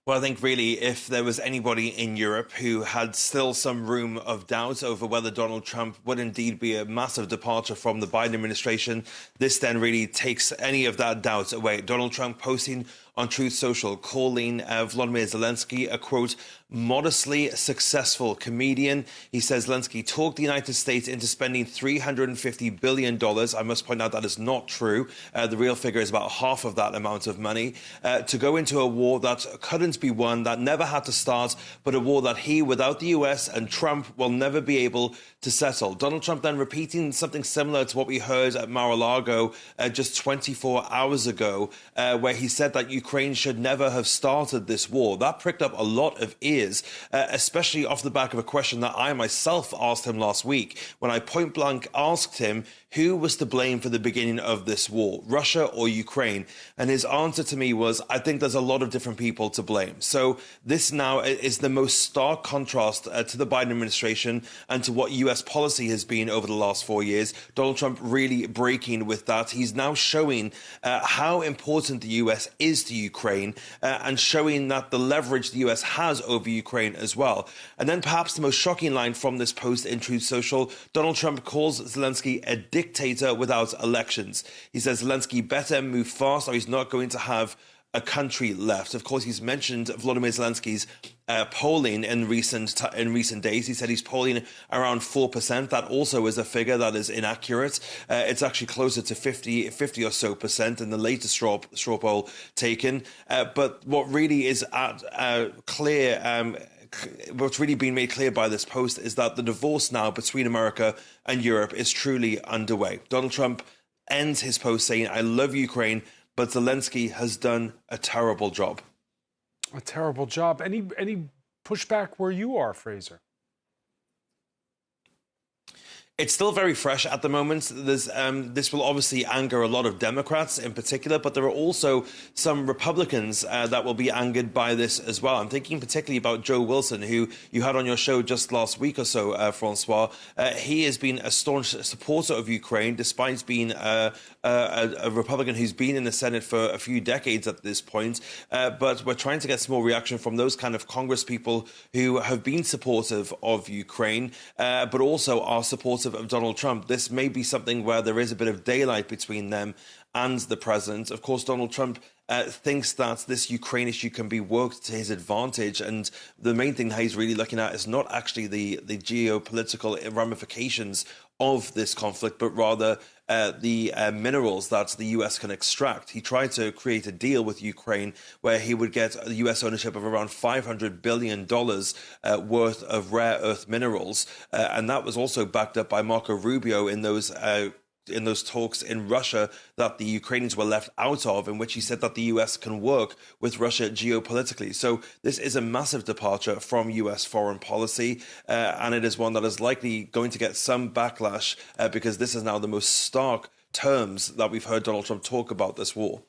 Well, I think really if there was anybody in Europe who had still some room of doubt over whether Donald Trump would indeed be a massive departure from the Biden administration, this then really takes any of that doubt away. Donald Trump posting on Truth Social, calling Volodymyr Zelensky a, quote, modestly successful comedian. He says Zelensky talked the United States into spending $350 billion. I must point out that is not true. The real figure is about half of that amount of money to go into a war that couldn't be won, that never had to start, but a war that he, without the US and Trump, will never be able to settle. Donald Trump then repeating something similar to what we heard at Mar-a-Lago just 24 hours ago, where he said that Ukraine should never have started this war. That pricked up a lot of ears, especially off the back of a question that I myself asked him last week when I point blank asked him who was to blame for the beginning of this war, Russia or Ukraine? And his answer to me was, I think there's a lot of different people to blame. So this now is the most stark contrast to the Biden administration and to what US policy has been over the last 4 years. Donald Trump really breaking with that. He's now showing how important the US is to Ukraine and showing that the leverage the US has over Ukraine as well. And then perhaps the most shocking line from this post in Truth Social, Donald Trump calls Zelensky a dictator without elections. He says Zelensky better move fast or he's not going to have a country left. Of course, he's mentioned Volodymyr Zelensky's polling in recent days. He said he's polling around 4%. That also is a figure that is inaccurate. It's actually closer to 50 or so percent in the latest straw poll taken. But what really is what's really been made clear by this post is that the divorce now between America and Europe is truly underway. Donald Trump ends his post saying, I love Ukraine, but Zelensky has done a terrible job. A terrible job. Any pushback where you are, Fraser? It's still very fresh at the moment. This will obviously anger a lot of Democrats in particular, but there are also some Republicans that will be angered by this as well. I'm thinking particularly about Joe Wilson, who you had on your show just last week or so, Francois. He has been a staunch supporter of Ukraine, despite being a Republican who's been in the Senate for a few decades at this point. But we're trying to get some more reaction from those kind of Congress people who have been supportive of Ukraine, but also are supportive of Donald Trump. This may be something where there is a bit of daylight between them and the president. Of course, Donald Trump thinks that this Ukraine issue can be worked to his advantage. And the main thing that he's really looking at is not actually the geopolitical ramifications of this conflict, but rather the minerals that the US can extract. He tried to create a deal with Ukraine where he would get the US ownership of around $500 billion worth of rare earth minerals. And that was also backed up by Marco Rubio in those talks in Russia that the Ukrainians were left out of, in which he said that the US can work with Russia geopolitically. So this is a massive departure from US foreign policy, and it is one that is likely going to get some backlash because this is now the most stark terms that we've heard Donald Trump talk about this war.